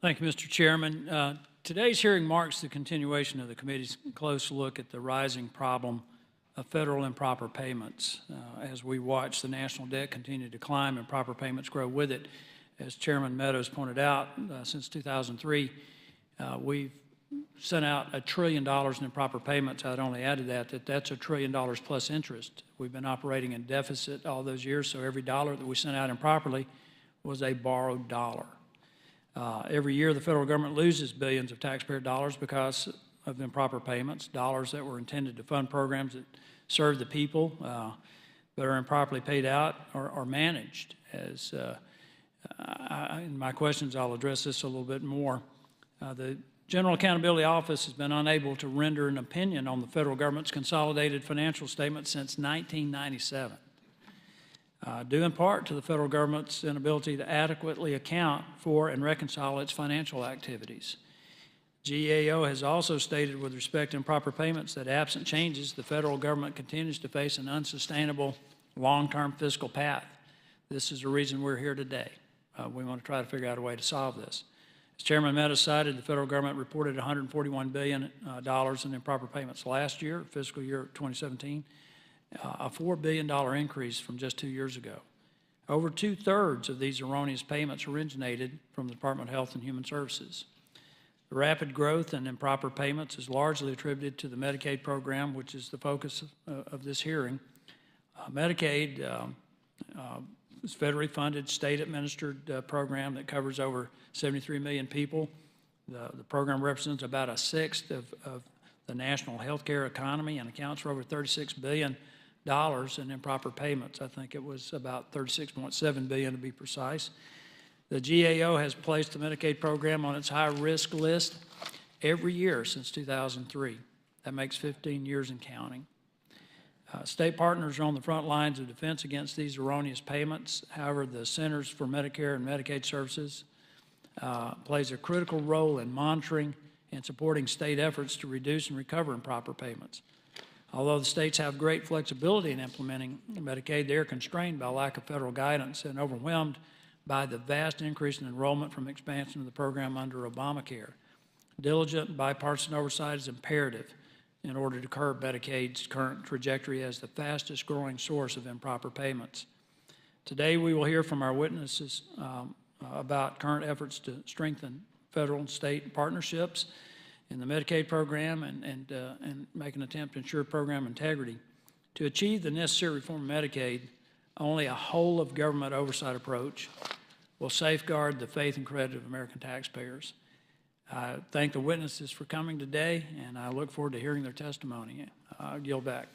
Thank you, Mr. Chairman. Today's hearing marks the continuation of the committee's close look at the rising problem of federal improper payments. As we watch the national debt continue to climb and proper payments grow with it, as Chairman Meadows pointed out, since 2003, we've sent out $1 trillion in improper payments. I'd only add to that that's $1 trillion plus interest. We've been operating in deficit all those years, so every dollar that we sent out improperly was a borrowed dollar. Every year, the federal government loses billions of taxpayer dollars because of improper payments, dollars that were intended to fund programs that serve the people but are improperly paid out or managed. As in my questions, I'll address this a little bit more. The General Accountability Office has been unable to render an opinion on the federal government's consolidated financial statement since 1997. Due in part to the federal government's inability to adequately account for and reconcile its financial activities. GAO has also stated with respect to improper payments that absent changes, the federal government continues to face an unsustainable long-term fiscal path. This is the reason we're here today. We want to try to figure out a way to solve this. As Chairman Meadows cited, the federal government reported $141 billion in improper payments last year, fiscal year 2017. A $4 billion increase from just 2 years ago. Over 2/3 of these erroneous payments originated from the Department of Health and Human Services. The rapid growth in improper payments is largely attributed to the Medicaid program, which is the focus of this hearing. Medicaid is a federally funded, state-administered program that covers over 73 million people. The program represents about 1/6 of the national health care economy and accounts for over $36 billion in improper payments. I think it was about $36.7 billion to be precise. The GAO has placed the Medicaid program on its high-risk list every year since 2003. That makes 15 years and counting. State partners are on the front lines of defense against these erroneous payments. However, the Centers for Medicare and Medicaid Services plays a critical role in monitoring and supporting state efforts to reduce and recover improper payments. Although the states have great flexibility in implementing Medicaid, they are constrained by lack of federal guidance and overwhelmed by the vast increase in enrollment from expansion of the program under Obamacare. Diligent bipartisan oversight is imperative in order to curb Medicaid's current trajectory as the fastest growing source of improper payments. Today, we will hear from our witnesses about current efforts to strengthen federal and state partnerships in the Medicaid program and make an attempt to ensure program integrity. To achieve the necessary reform of Medicaid, only a whole-of-government oversight approach will safeguard the faith and credit of American taxpayers. I thank the witnesses for coming today, and I look forward to hearing their testimony. I'll yield back.